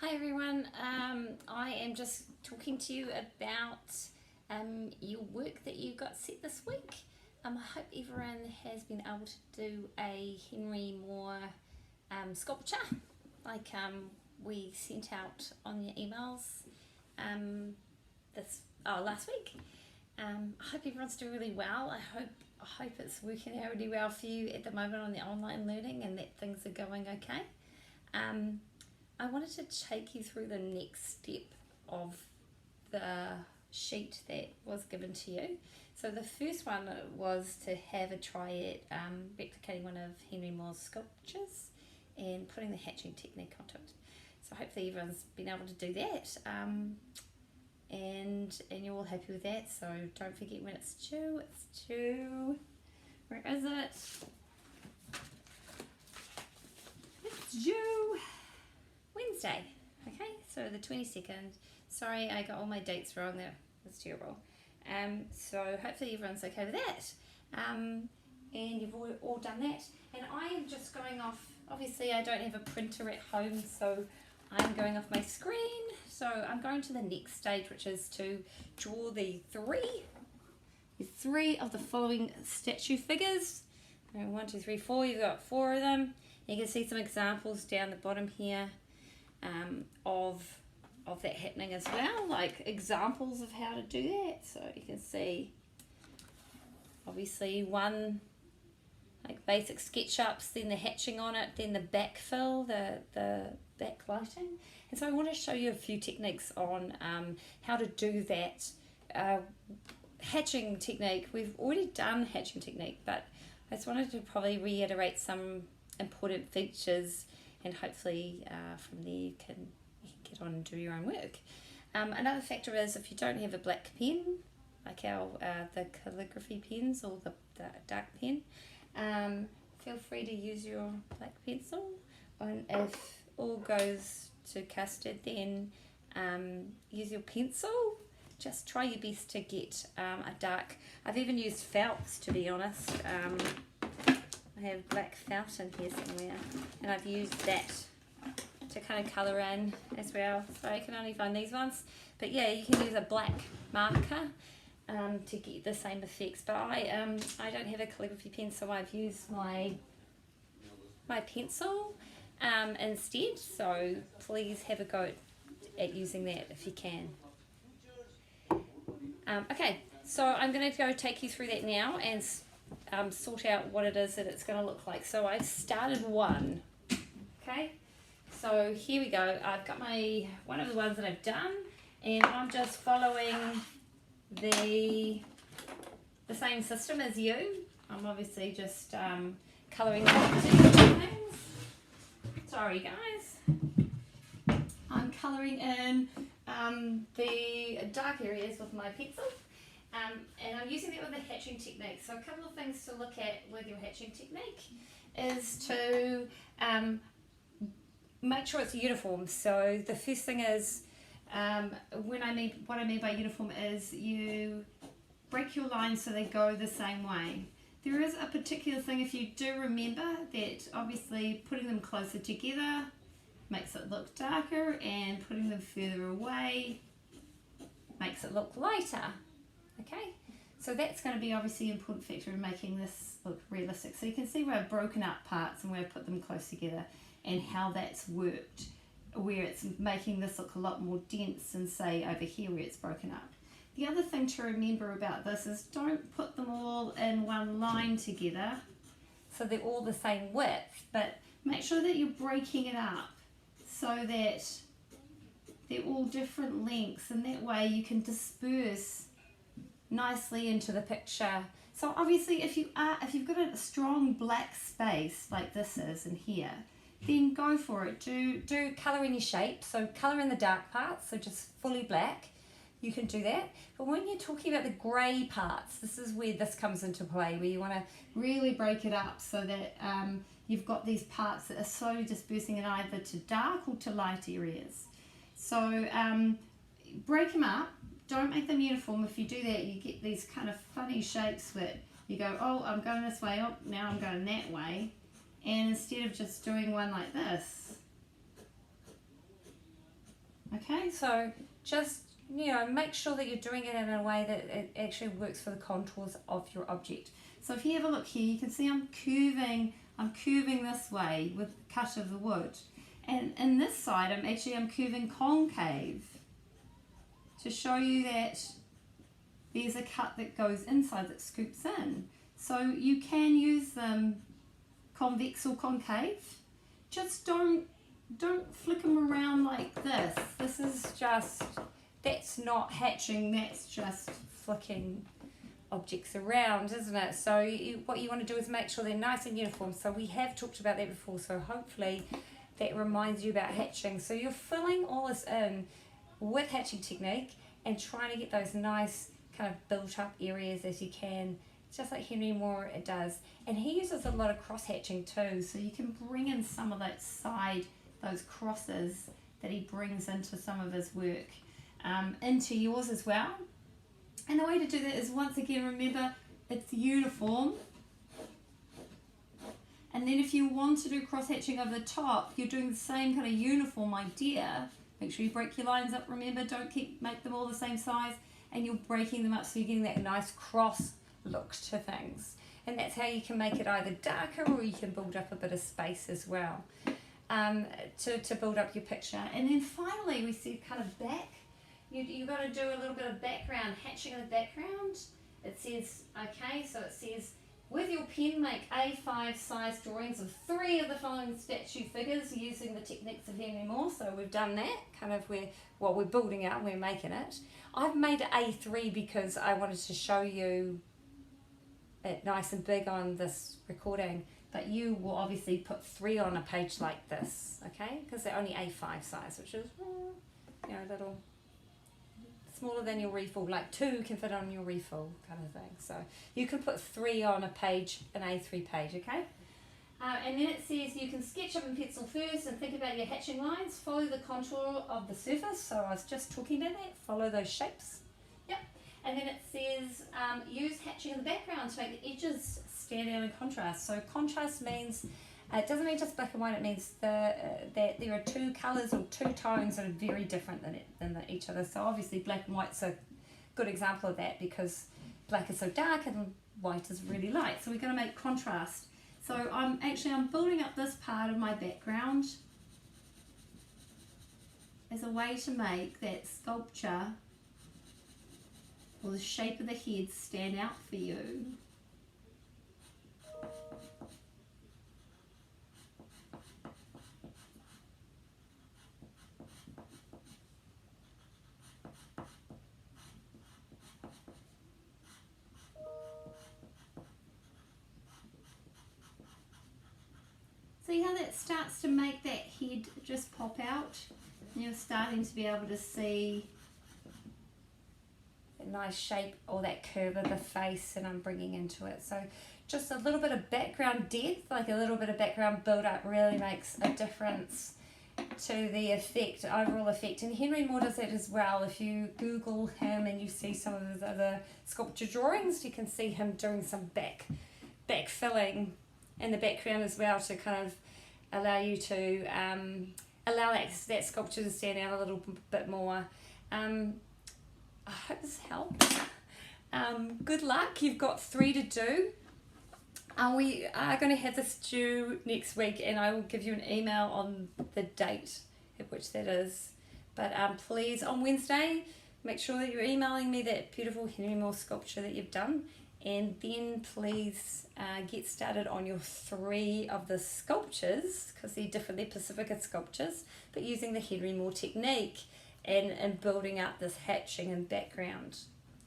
Hi everyone, I am just talking to you about your work that you got set this week. I hope everyone has been able to do a Henry Moore sculpture like we sent out on your emails last week. I hope everyone's doing really well. I hope it's working out really well for you at the moment on the online learning and that things are going okay. I wanted to take you through the next step of the sheet that was given to you. So the first one was to have a try at replicating one of Henry Moore's sculptures and putting the hatching technique onto it. So hopefully everyone's been able to do that, and you're all happy with that. So don't forget when it's due. It's due. Where is it? It's due Wednesday. Okay, so the 22nd. Sorry, I got all my dates wrong there. That's terrible. So hopefully everyone's okay with that. And you've all done that. And I am just going off, obviously I don't have a printer at home, so I'm going off my screen. So I'm going to the next stage, which is to draw the three of the following statue figures. 1, 2, 3, 4. You've got 4 of them. You can see some examples down the bottom here of that happening as well, like examples of how to do that. So you can see obviously one like basic SketchUps, then the hatching on it, then the backfill, the backlighting. And so I want to show you a few techniques on how to do that hatching technique. We've already done hatching technique, but I just wanted to probably reiterate some important features, and hopefully from there you can get on and do your own work. Another factor is if you don't have a black pen, like the calligraphy pens or the dark pen, feel free to use your black pencil. And if all goes to custard, then use your pencil. Just try your best to get a dark. I've even used felts, to be honest. I have black felt in here somewhere, and I've used that to kind of colour in as well. So I can only find these ones, but yeah, you can use a black marker to get the same effects. But I don't have a calligraphy pen, so I've used my pencil instead. So please have a go at using that if you can. Okay, so I'm going to go take you through that now and sort out what it is that it's going to look like. So I've started one. Okay, so here we go. I've got one of the ones that I've done, and I'm just following the same system as you. I'm obviously just colouring things. Sorry guys. I'm colouring in the dark areas with my pencil. And I'm using that with the hatching technique. So a couple of things to look at with your hatching technique is to make sure it's uniform. So the first thing is, what I mean by uniform is you break your lines so they go the same way. There is a particular thing, if you do remember, that obviously putting them closer together makes it look darker, and putting them further away makes it look lighter. Okay, so that's going to be obviously an important factor in making this look realistic. So you can see where I've broken up parts and where I've put them close together and how that's worked, where it's making this look a lot more dense than say over here where it's broken up. The other thing to remember about this is don't put them all in one line together so they're all the same width, but make sure that you're breaking it up so that they're all different lengths, and that way you can disperse nicely into the picture. So obviously if you've got a strong black space like this is in here, then go for it. Do colour in your shape, so colour in the dark parts, so just fully black. You can do that. But when you're talking about the grey parts, this is where this comes into play, where you want to really break it up so that you've got these parts that are slowly dispersing in either to dark or to light areas. So break them up. Don't make them uniform. If you do that, you get these kind of funny shapes that you go, oh, I'm going this way, oh, now I'm going that way. And instead of just doing one like this, Okay, so just, make sure that you're doing it in a way that it actually works for the contours of your object. So if you have a look here, you can see I'm curving this way with the cut of the wood. And in this side, I'm curving concave to show you that there's a cut that goes inside that scoops in. So you can use them convex or concave. Just don't flick them around like this. This is just, that's not hatching, that's just flicking objects around, isn't it? So what you want to do is make sure they're nice and uniform. So we have talked about that before, so hopefully that reminds you about hatching. So you're filling all this in with hatching technique and trying to get those nice kind of built up areas as you can, just like Henry Moore does. And he uses a lot of cross hatching too, so you can bring in some of that side, those crosses that he brings into some of his work, into yours as well. And the way to do that is, once again, remember it's uniform. And then if you want to do cross hatching over the top, you're doing the same kind of uniform idea. Make sure you break your lines up, remember, don't make them all the same size, and you're breaking them up so you're getting that nice cross look to things. And that's how you can make it either darker, or you can build up a bit of space as well, to build up your picture. And then finally we see kind of back. You've got to do a little bit of background, hatching in the background. It says, okay, so it says, with your pen, make A5 size drawings of 3 of the following statue figures using the techniques of Henry Moore. So we've done that, kind of we're building out, we're making it. I've made it A3 because I wanted to show you it nice and big on this recording, but you will obviously put 3 on a page like this, okay? Because they're only A5 size, which is, a little smaller than your refill, like 2 can fit on your refill kind of thing. So you can put 3 on a page, an A3 page, okay? And then it says you can sketch up in pencil first and think about your hatching lines, follow the contour of the surface. So I was just talking about that, follow those shapes. Yep. And then it says use hatching in the background to make the edges stand out in contrast. So contrast means, it doesn't mean just black and white, it means that there are 2 colours or 2 tones that are very different than each other. So obviously black and white's a good example of that, because black is so dark and white is really light. So we're going to make contrast. So I'm building up this part of my background as a way to make that sculpture or the shape of the head stand out for you. See how that starts to make that head just pop out? And you're starting to be able to see that nice shape or that curve of the face that I'm bringing into it. So just a little bit of background depth, like a little bit of background build up, really makes a difference to the effect, overall effect. And Henry Moore does that as well. If you Google him and you see some of his other sculpture drawings, you can see him doing some back filling in the background as well, to kind of allow you to allow that sculpture to stand out a little bit more. I hope this helps. Good luck. You've got 3 to do. We are going to have this due next week, and I will give you an email on the date at which that is. But please, on Wednesday, make sure that you're emailing me that beautiful Henry Moore sculpture that you've done. And then please get started on your 3 of the sculptures, because they're different, they're Pacifica sculptures, but using the Henry Moore technique and building up this hatching and background.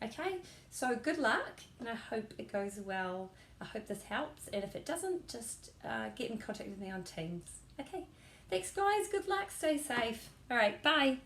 Okay, so good luck, and I hope it goes well. I hope this helps, and if it doesn't, just get in contact with me on Teams. Okay, thanks guys, good luck, stay safe. All right, bye.